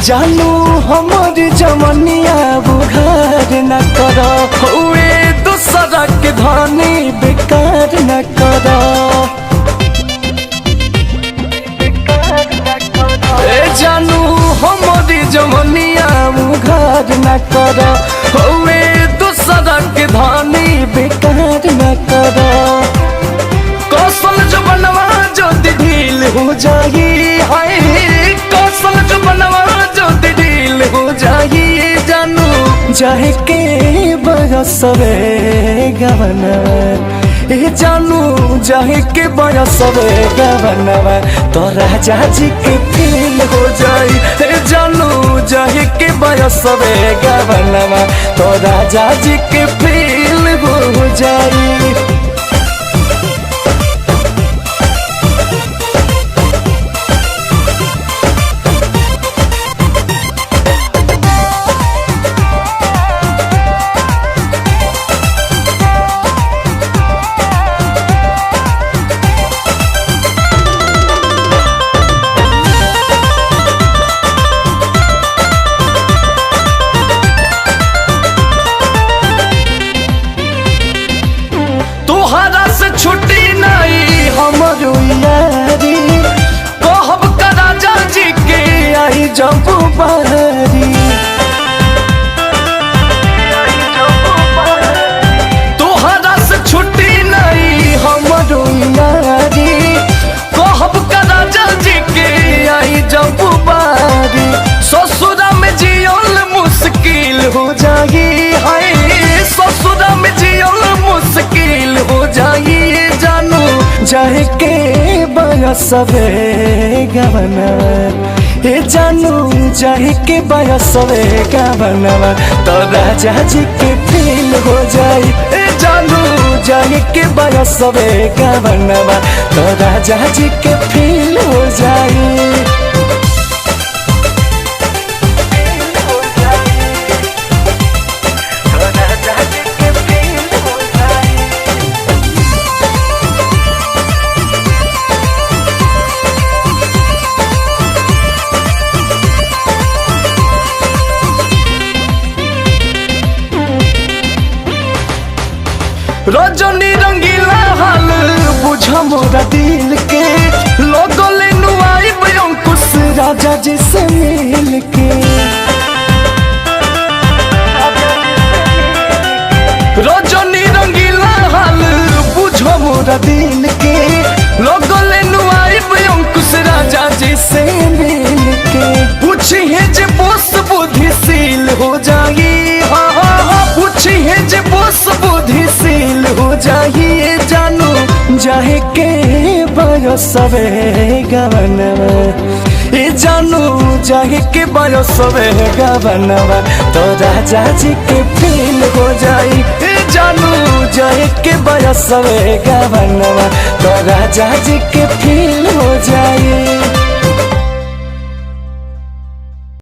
जानू हमर जमनिया बुघार न कर हुए दूसरा के धनी बेकार न कर। जानू हमर जमनिया बुघार न कर हुए दूसरा के धनी बेकार न कर। कौशल जो बनवा जो ढील हो जाही हाय कौशल जो बनवा जो ढील हो जाही जानू जाहे के बरसवे गवनवा जानू जाहे के बरसवे गवनवा तो राजा जी के फील हो जाई जानू जाहे के बरसवे गवनवा तो राजा जी के फील हो जाई। छुट्टी नहीं हमारो यारी कहब का राजा जी के आई जब बारी तोहरा से छुट्टी नहीं हमारो यारी कहब का राजा जी के आई जब बारी। ससुरा में जियल मुश्किल हो जाई हाय ससुरा में जियल मुश्किल हो जाई जाहे के बरसवे गवनवा जानू जाहे के बरसवे गवनवा तो राजा जी के फील हो जाई जानू जाहे के बरसवे गवनवा तो राजा जी के फील हो जाई। रजनी रंगीला हाल बुझ मोरा दिल के लोगो ले नुआई अंकुश राजा जी से मिल के। रजनी रंगीला हाल बुझ मोरा दिल के लोगो ले नुआई अंकुश राजा जी से मिल के। पूछी है जे बोस बुद्धिशील हो जाई हाँ हाँ हाँ पूछी है जे बोस बुद्धिशील हो जाइए जानू जाहे के बरसवे गवनवा जानू जाहे के बरसवे गवनवा तो राजा जी के फील हो जाई जानू जाहे के बरसवे गवनवा तो राजा जी के फील हो जाई।